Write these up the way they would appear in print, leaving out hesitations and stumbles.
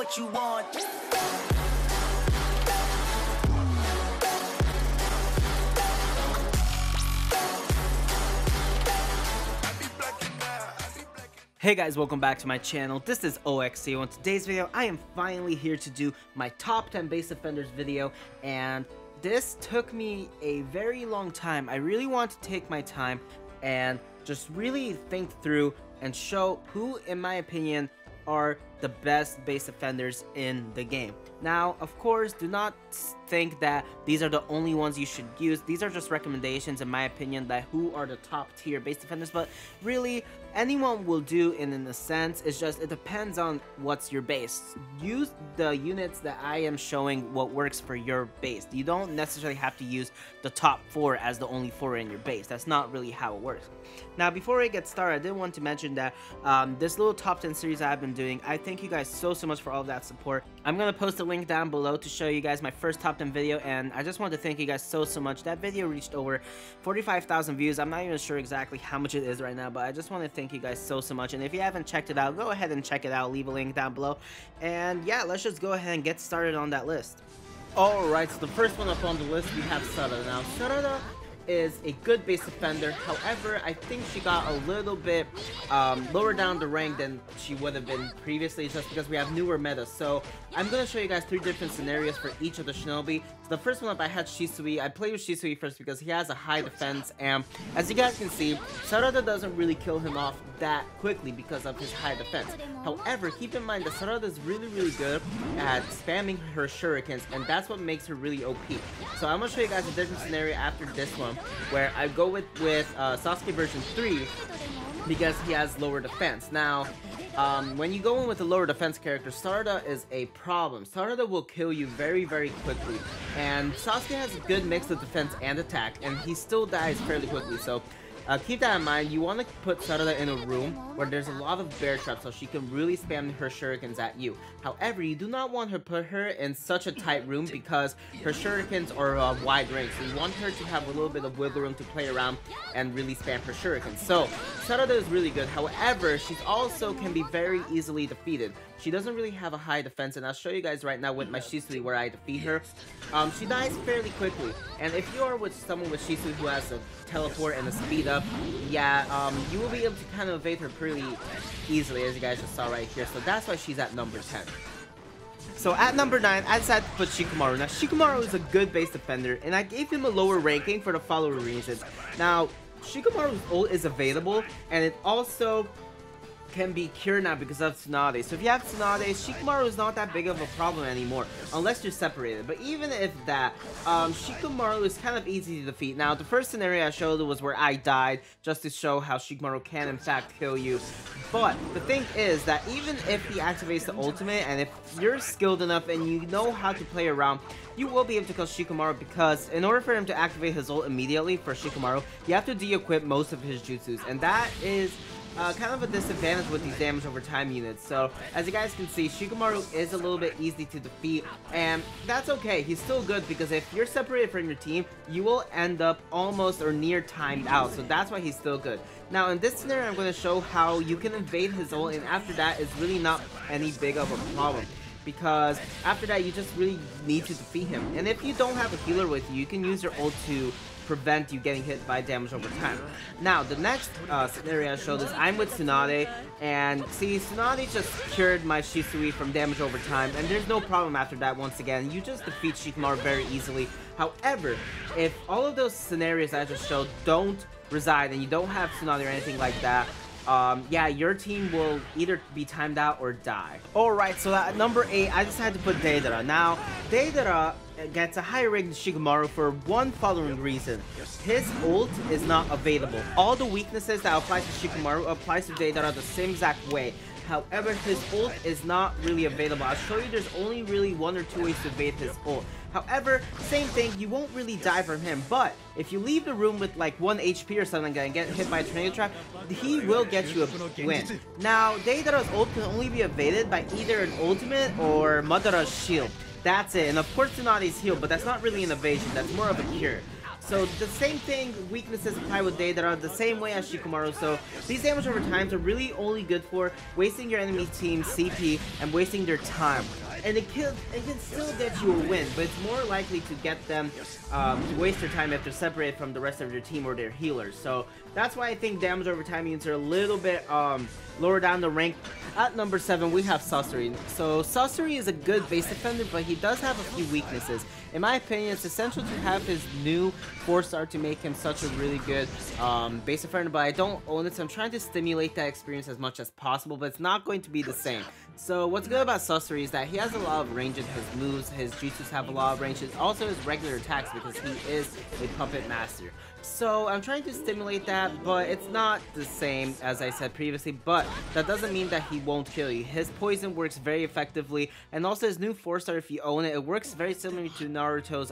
what you want. Hey guys, welcome back to my channel. This is OXCO. In today's video, I am finally here to do my top 10 base offenders video, and this took me a very long time. I really want to take my time and just really think through and show who, in my opinion, are the best base offenders in the game. Now, of course, do not think that these are the only ones you should use. These are just recommendations, in my opinion, that who are the top tier base offenders, but really anyone will do in a sense. It's just it depends on what's your base. Use the units that I am showing what works for your base. You don't necessarily have to use the top 4 as the only 4 in your base. That's not really how it works. Now, before I get started, I did want to mention that this little top 10 series I've been doing, I thank you guys so much for all of that support. I'm gonna post a link down below to show you guys my first top 10 video, and I just want to thank you guys so much. That video reached over 45,000 views. I'm not even sure exactly how much it is right now, but I just want to thank you guys so much. And if you haven't checked it out, go ahead and check it out. Leave a link down below. And yeah, let's just go ahead and get started on that list. Alright, so the first one up on the list, we have Sarada. Now, Sarada is a good base offender. However, I think she got a little bit lower down the rank than she would have been previously, just because we have newer metas. So I'm going to show you guys 3 different scenarios for each of the shinobi. So the first one up, I had Shisui. I played with Shisui first because he has a high defense, and as you guys can see, Sarada doesn't really kill him off that quickly because of his high defense. However, keep in mind that Sarada is really good at spamming her shurikens, and that's what makes her really OP. So I'm going to show you guys a different scenario after this one, where I go with Sasuke version 3 because he has lower defense. Now, when you go in with a lower defense character, Sarada is a problem. Sarada will kill you very quickly, and Sasuke has a good mix of defense and attack, and he still dies fairly quickly. So keep that in mind. You want to put Sarada in a room where there's a lot of bear traps so she can really spam her shurikens at you. However, you do not want to put her in such a tight room because her shurikens are wide range. So you want her to have a little bit of wiggle room to play around and really spam her shurikens. So Sarada is really good. However, she's also can be very easily defeated. She doesn't really have a high defense, and I'll show you guys right now with my Shisui where I defeat her. She dies fairly quickly, and if you are with someone with Shisui who has a teleport and a speed up, yeah, you will be able to kind of evade her pretty easily, as you guys just saw right here. So that's why she's at number 10. So at number 9, I decided to put Shikamaru. Now, Shikamaru is a good base defender, and I gave him a lower ranking for the following reasons. Now, Shikamaru's ult is available, and it also can be cured now because of Tsunade. So if you have Tsunade, Shikamaru is not that big of a problem anymore, unless you're separated. But even if that, Shikamaru is kind of easy to defeat. Now, the first scenario I showed was where I died, just to show how Shikamaru can in fact kill you. But the thing is that even if he activates the ultimate, and if you're skilled enough and you know how to play around, you will be able to kill Shikamaru, because in order for him to activate his ult immediately for Shikamaru, you have to de-equip most of his jutsus, and that is kind of a disadvantage with these damage over time units. So as you guys can see, Shikamaru is a little bit easy to defeat, and that's okay. He's still good because if you're separated from your team, you will end up almost or near timed out. So that's why he's still good. Now in this scenario, I'm going to show how you can evade his ult, and after that, it's really not any big of a problem, because after that, you just really need to defeat him. And if you don't have a healer with you, you can use your ult to prevent you getting hit by damage over time. Now, the next scenario I showed is I'm with Tsunade, and see, Tsunade just cured my Shisui from damage over time, and there's no problem after that. Once again, you just defeat Shikamaru very easily. However, if all of those scenarios I just showed don't reside, and you don't have Tsunade or anything like that, yeah, your team will either be timed out or die. Alright, so at number 8, I decided to put Deidara. Now, Deidara gets a higher rank than Shikamaru for one following reason. His ult is not available. All the weaknesses that apply to Shikamaru applies to Deidara the same exact way. However, his ult is not really available. I'll show you there's only really 1 or 2 ways to evade his ult. However, same thing, you won't really die from him, but if you leave the room with like 1 HP or something and get hit by a tornado trap, he will get you a win. Now, Deidara's ult can only be evaded by either an ultimate or Madara's shield. That's it, and of course Tsunade's heal, but that's not really an evasion, that's more of a cure. So the same thing, weaknesses apply with Deidara the same way as Shikamaru. So these damage over times are really only good for wasting your enemy team's CP and wasting their time. And it can still get you a win, but it's more likely to get them to waste their time if they're separated from the rest of your team or their healers. So that's why I think damage over time units are a little bit lower down the rank. At number 7, we have Sasori. So Sasori is a good base defender, but he does have a few weaknesses. In my opinion, it's essential to have his new 4-star to make him such a really good base defender, but I don't own it, so I'm trying to stimulate that experience as much as possible, but it's not going to be the same. So what's good about Sasori is that he has a lot of range in his moves, his jutsus have a lot of range, also his regular attacks because he is a puppet master. So I'm trying to stimulate that, but it's not the same as I said previously, but that doesn't mean that he won't kill you. His poison works very effectively, and also his new 4-star, if you own it, it works very similar to Naruto's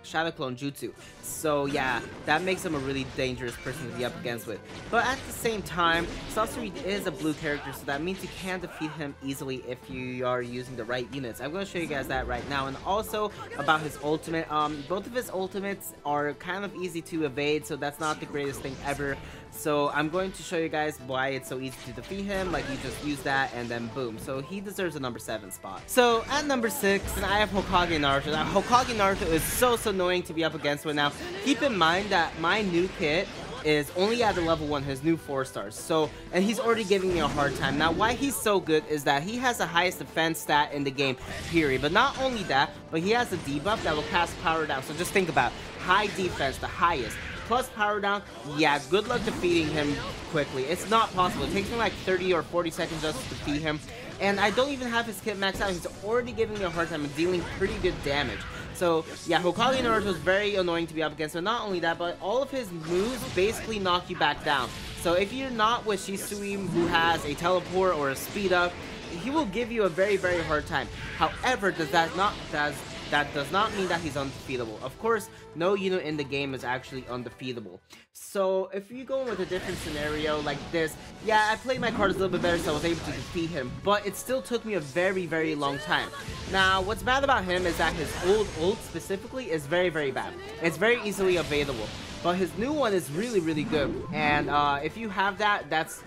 Shadow Clone Jutsu. So yeah, that makes him a really dangerous person to be up against with. But at the same time, Sasori is a blue character, so that means you can defeat him easily if you are using the right units. I'm going to show you guys that right now. And also about his ultimate, both of his ultimates are kind of easy to evade, so that's not the greatest thing ever. So I'm going to show you guys why it's so easy to defeat him. Like, you just use that and then boom. So he deserves a number 7 spot. So at number 6, I have Hokage Naruto. Now Hokage Naruto is so annoying to be up against with. Now keep in mind that my new kit is only at the level 1, his new 4-stars. So, and he's already giving me a hard time. Now, why he's so good is that he has the highest defense stat in the game, period. But not only that, but he has a debuff that will cast power down. So just think about high defense, the highest, plus power down. Yeah, good luck defeating him quickly. It's not possible. It takes me like 30 or 40 seconds just to defeat him. And I don't even have his kit maxed out. He's already giving me a hard time and dealing pretty good damage. So yeah, Hokage Naruto is very annoying to be up against, but not only that, but all of his moves basically knock you back down. So if you're not with Shisui, who has a teleport or a speed up, he will give you a very hard time. However, that does not mean that he's undefeatable. Of course, no unit in the game is actually undefeatable. So if you go with a different scenario like this, yeah, I played my cards a little bit better, so I was able to defeat him, but it still took me a very long time. Now, what's bad about him is that his old ult specifically is very bad. It's very easily evadable. But his new one is really good, and if you have that, that's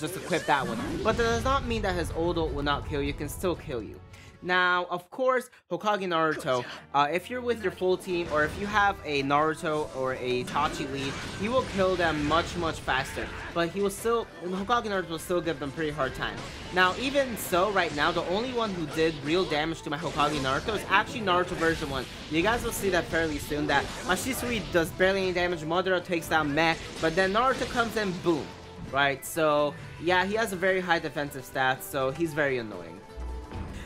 just equip that one. But that does not mean that his old ult will not kill you. It can still kill you. Now, of course, Hokage Naruto, if you're with your full team, or if you have a Naruto or a Itachi lead, he will kill them much faster. But Hokage Naruto will still give them pretty hard time. Now, even so, right now, the only one who did real damage to my Hokage Naruto is actually Naruto version 1. You guys will see that fairly soon, that my Shisui does barely any damage, Madara takes down meh, but then Naruto comes in, boom. Right, so, yeah, he has a very high defensive stats, so he's very annoying.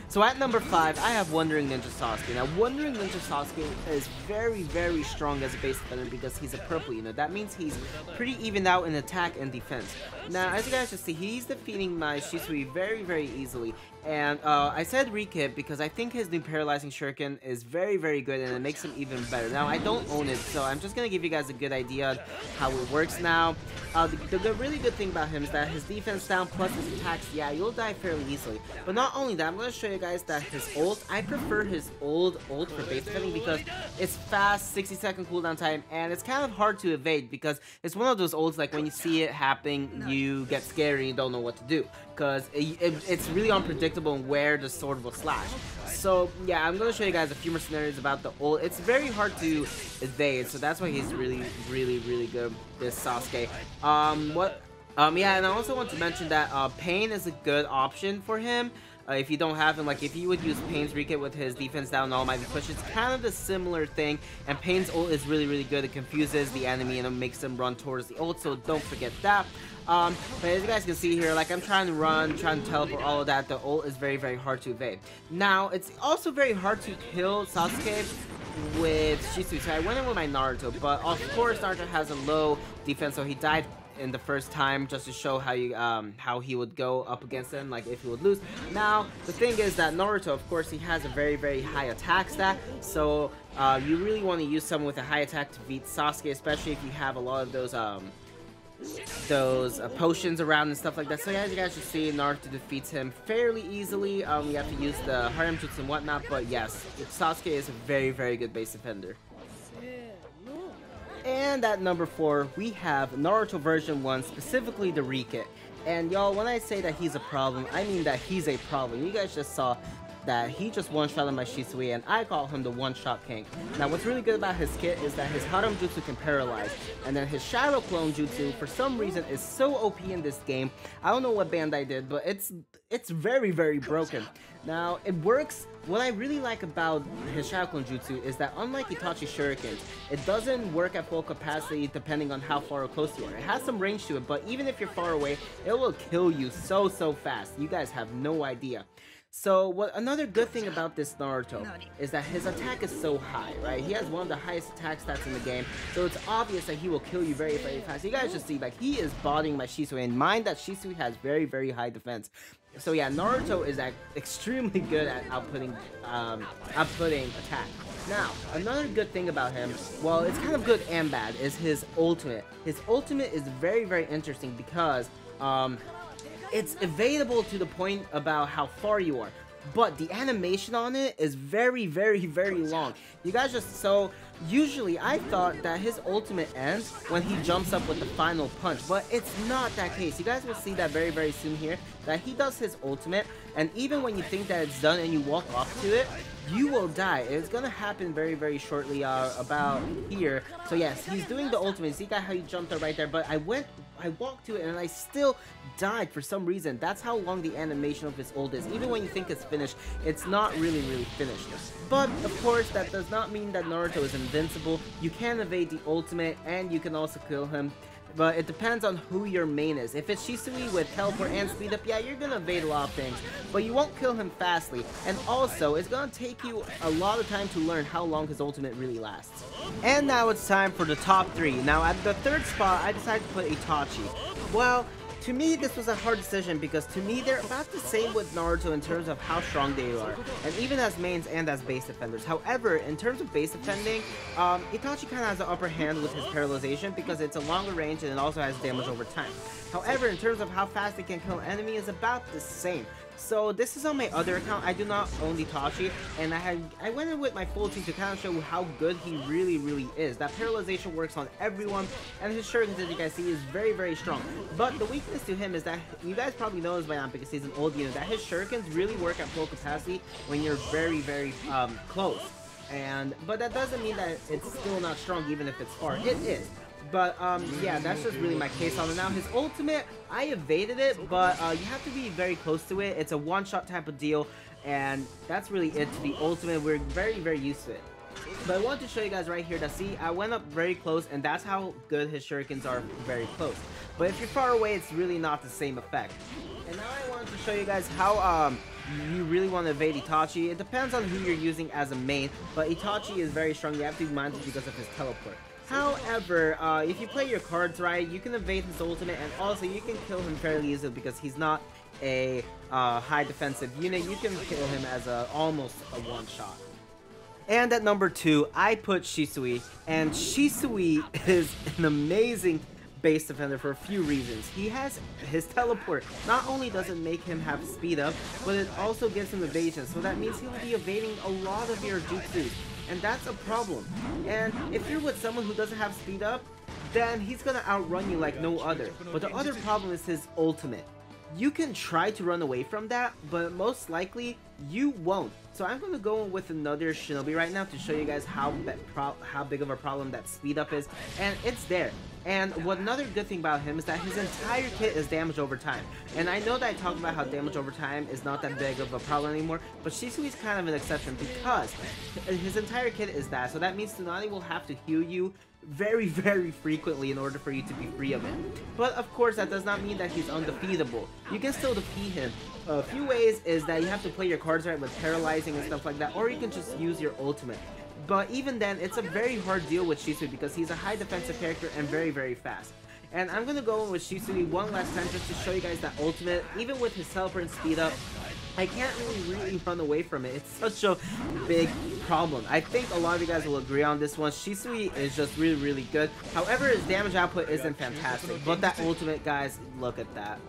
So at number 5, I have Wandering Ninja Sasuke. Now, Wandering Ninja Sasuke is very strong as a base defender because he's a purple unit. That means he's pretty evened out in attack and defense. Now, as you guys can see, he's defeating my Shisui very easily. And I said Rekit because I think his new Paralyzing Shuriken is very good, and it makes him even better. Now, I don't own it, so I'm just going to give you guys a good idea on how it works now. The really good thing about him is that his defense down plus his attacks, yeah, you'll die fairly easily. But not only that, I'm going to show you guys that his ult, I prefer his old ult for base defending because it's fast, 60-second cooldown time, and it's kind of hard to evade because it's one of those ults like when you see it happening, you get scared and you don't know what to do because it's really unpredictable where the sword will slash. So yeah, I'm going to show you guys a few more scenarios about the ult. It's very hard to evade, so that's why he's really good, this Sasuke. Yeah, and I also want to mention that Pain is a good option for him. If you don't have him, like if you would use Pain's Rekit with his defense down and all might be pushed, it's kind of a similar thing, and Pain's ult is really good. It confuses the enemy and it makes them run towards the ult, so don't forget that. But as you guys can see here, like I'm trying to run, trying to teleport, all of that, the ult is very hard to evade. Now, it's also very hard to kill Sasuke with Shisui, so I went in with my Naruto, but of course Naruto has a low defense, so he died in the first time just to show how he would go up against him, like if he would lose. Now the thing is that Naruto, of course, he has a very high attack stat, so you really want to use someone with a high attack to beat Sasuke, especially if you have a lot of those potions around and stuff like that. So yeah, as you guys should see, Naruto defeats him fairly easily. You have to use the harem jutsu and whatnot, but yes, Sasuke is a very good base defender. And at number 4, we have Naruto version 1, specifically the Re-Kit. And y'all, when I say that he's a problem, I mean that he's a problem. You guys just saw that he just one-shot my Shisui, and I call him the one-shot king. Now, what's really good about his kit is that his Haram Jutsu can paralyze, and then his Shadow Clone Jutsu, for some reason, is so OP in this game. I don't know what Bandai did, but it's very, very broken. Now, it works. What I really like about his Shadow Clone Jutsu is that unlike Itachi Shurikens, it doesn't work at full capacity depending on how far or close you are. It has some range to it, but even if you're far away, it will kill you so fast. You guys have no idea. So another good thing about this Naruto is that his attack is so high, right? He has one of the highest attack stats in the game, so it's obvious that he will kill you very, very fast. You guys just see, like, he is bodying my Shisui, and mind that Shisui has very, very high defense. So yeah, Naruto is extremely good at outputting attack. Now, another good thing about him, well, it's kind of good and bad, is his ultimate. His ultimate is very, very interesting because it's evadable to the point about how far you are, but the animation on it is very, very, very long. You guys just, so usually I thought that his ultimate ends when he jumps up with the final punch, but it's not that case. You guys will see that very, very soon here, that he does his ultimate, and even when you think that it's done and you walk off to it, you will die. It's gonna happen very, very shortly about here. So yes, he's doing the ultimate. See how he jumped up right there, but I walked to it and I still died for some reason. That's how long the animation of his ult is. Even when you think it's finished, it's not really finished. But of course, that does not mean that Naruto is invincible. You can evade the ultimate and you can also kill him. But it depends on who your main is. If it's Shisui with teleport and speed up, yeah, you're gonna evade a lot of things, but you won't kill him fastly. And also, it's gonna take you a lot of time to learn how long his ultimate really lasts. And now it's time for the top 3. Now at the 3rd spot, I decided to put Itachi. Well, to me, this was a hard decision because to me, they're about the same with Naruto in terms of how strong they are, and even as mains and as base defenders. However, in terms of base defending, Itachi kind of has the upper hand with his paralyzation because it's a longer range and it also has damage over time. However, in terms of how fast it can kill an enemy, is about the same. So this is on my other account. I do not own Itachi, and I went in with my full team to kind of show how good he really is. That paralyzation works on everyone, and his shurikens, as you guys see, is very, very strong. But the weakness to him is that, you guys probably know this by now because he's an old unit, that his shurikens really work at full capacity when you're very, very close. But that doesn't mean that it's still not strong even if it's far. It is. But yeah, that's just really my case on it. Now his ultimate, I evaded it, but you have to be very close to it. It's a one-shot type of deal, and that's really it to the ultimate. We're very, very used to it. But I want to show you guys right here that, see, I went up very close, and that's how good his shurikens are very close. But if you're far away, it's really not the same effect. And now I wanted to show you guys how you really want to evade Itachi. It depends on who you're using as a main, but Itachi is very strong. You have to be mindful because of his teleport. However, if you play your cards right, you can evade his ultimate, and also you can kill him fairly easily because he's not a high defensive unit. You can kill him as almost a one-shot. And at number 2, I put Shisui, and Shisui is an amazing base defender for a few reasons. He has his teleport. Not only does it make him have speed up, but it also gives him evasion, so that means he'll be evading a lot of your jutsus. And that's a problem. And if you're with someone who doesn't have speed up, then he's gonna outrun you like no other. But the other problem is his ultimate. You can try to run away from that, but most likely you won't. So I'm gonna go with another shinobi right now to show you guys how big of a problem that speed up is, and it's there. And another good thing about him is that his entire kit is damage over time. And I know that I talked about how damage over time is not that big of a problem anymore, but Shisui is kind of an exception because his entire kit is that. So that means Tsunade will have to heal you very, very frequently in order for you to be free of it. But of course, that does not mean that he's undefeatable. You can still defeat him. A few ways is that you have to play your cards right with paralyzing and stuff like that, or you can just use your ultimate. But even then, it's a very hard deal with Shisui because he's a high defensive character and very, very fast. And I'm gonna go in with Shisui one last time just to show you guys that ultimate. Even with his teleport and speed up, I can't really run away from it. It's such a big problem. I think a lot of you guys will agree on this one. Shisui is just really, really good. However, his damage output isn't fantastic. But that ultimate, guys, look at that.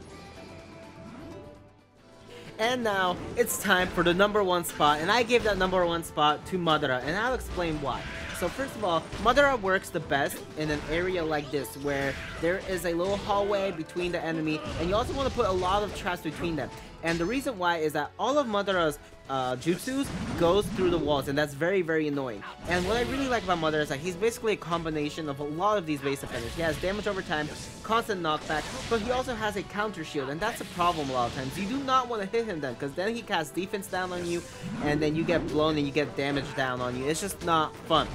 And now, it's time for the number 1 spot, and I gave that number 1 spot to Madara, and I'll explain why. So first of all, Madara works the best in an area like this where there is a little hallway between the enemy, and you also want to put a lot of traps between them. And the reason why is that all of Madara's jutsus goes through the walls, and that's very, very annoying. And what I really like about Madara is that he's basically a combination of a lot of these base offenders. He has damage over time, constant knockback, but he also has a counter shield, and that's a problem a lot of times. You do not want to hit him then, because then he casts defense down on you, and then you get blown and you get damage down on you. It's just not fun.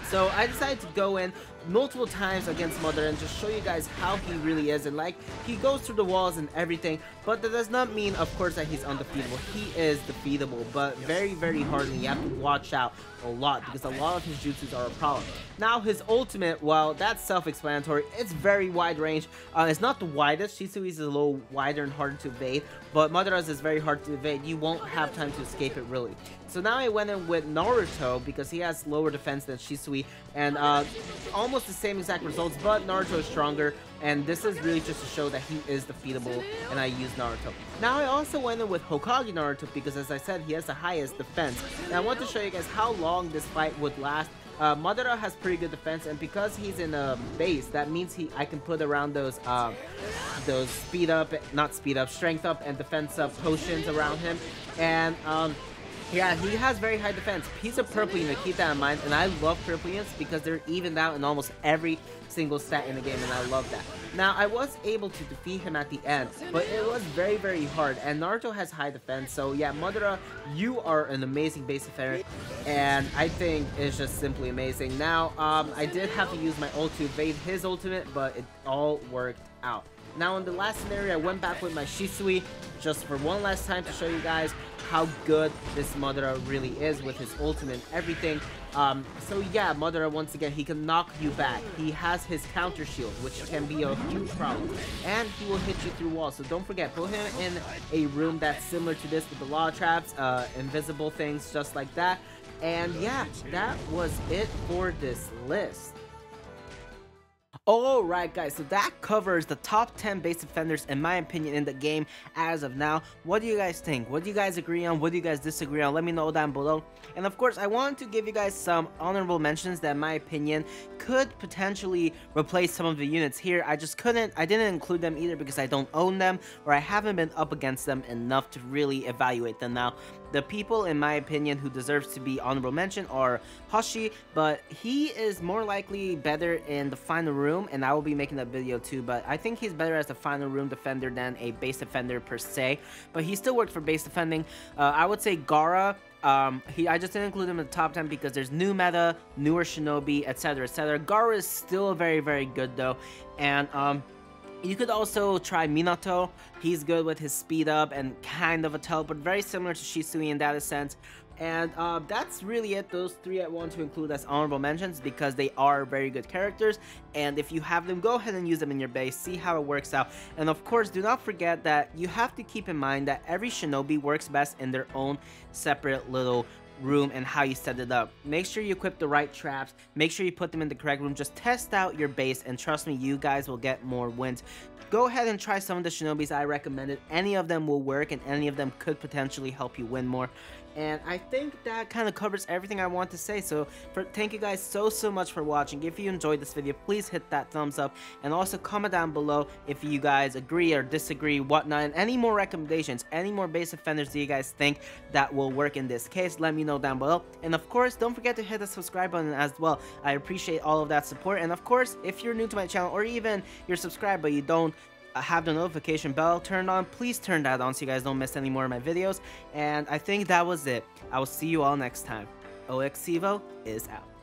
So I decided to go in multiple times against Madara and just show you guys how he really is. And like, he goes through the walls and everything, but that does not mean, of course, that he's undefeatable. He is defeatable, but very, very hard, and you have to watch out a lot because a lot of his jutsus are a problem. Now his ultimate, well, that's self-explanatory. It's very wide range. It's not the widest. Shisui's is a little wider and harder to evade, but Madara's is very hard to evade. You won't have time to escape it really. So now I went in with Naruto because he has lower defense than Shisui, and almost the same exact results, but Naruto is stronger, and this is really just to show that he is defeatable, and I use Naruto. Now I also went in with Hokage Naruto because, as I said, he has the highest defense, and I want to show you guys how long this fight would last. Madara has pretty good defense, and because he's in a base, that means I can put around those strength up and defense up potions around him, and yeah, he has very high defense. He's a purple unit, keep that in mind, and I love purple units because they're evened out in almost every single stat in the game, and I love that. Now, I was able to defeat him at the end, but it was very, very hard, and Naruto has high defense, so yeah, Madara, you are an amazing base offender, and I think it's just simply amazing. Now, I did have to use my ult to evade his ultimate, but it all worked out. Now, in the last scenario, I went back with my Shisui just for one last time to show you guys how good this Madara really is with his ultimate and everything. So yeah, Madara, once again, he can knock you back. He has his counter shield, which can be a huge problem, and he will hit you through walls. So don't forget, put him in a room that's similar to this with a lot of traps, invisible things, just like that. And yeah, that was it for this list. Alright guys, so that covers the top 10 base offenders in my opinion in the game as of now. What do you guys think? What do you guys agree on? What do you guys disagree on? Let me know down below. And of course, I wanted to give you guys some honorable mentions that in my opinion could potentially replace some of the units here. I didn't include them either because I don't own them, or I haven't been up against them enough to really evaluate them. Now, the people in my opinion who deserves to be honorable mention are Hoshi, but he is more likely better in the final room, and I will be making that video too, but I think he's better as a final room defender than a base defender per se, but he still works for base defending. I would say Gaara. I just didn't include him in the top 10 because there's new meta, newer shinobi, etc, etc. Gaara is still very, very good though, and you could also try Minato. He's good with his speed up and kind of a teleport, very similar to Shisui in that sense. And that's really it. Those three I want to include as honorable mentions because they are very good characters, and if you have them, go ahead and use them in your base, see how it works out. And of course, do not forget that you have to keep in mind that every shinobi works best in their own separate little room and how you set it up. Make sure you equip the right traps, make sure you put them in the correct room, just test out your base, and trust me, you guys will get more wins. Go ahead and try some of the shinobis I recommended. Any of them will work, and any of them could potentially help you win more. And I think that kind of covers everything I want to say. So thank you guys so much for watching. If you enjoyed this video, please hit that thumbs up, and also comment down below if you guys agree or disagree, whatnot, and any more recommendations, any more base offenders do you guys think that will work in this case. Let me know down below. And of course, don't forget to hit the subscribe button as well. I appreciate all of that support. And of course, if you're new to my channel, or even you're subscribed but you don't have the notification bell turned on, please turn that on so you guys don't miss any more of my videos. And I think that was it. I will see you all next time. OXEvo is out.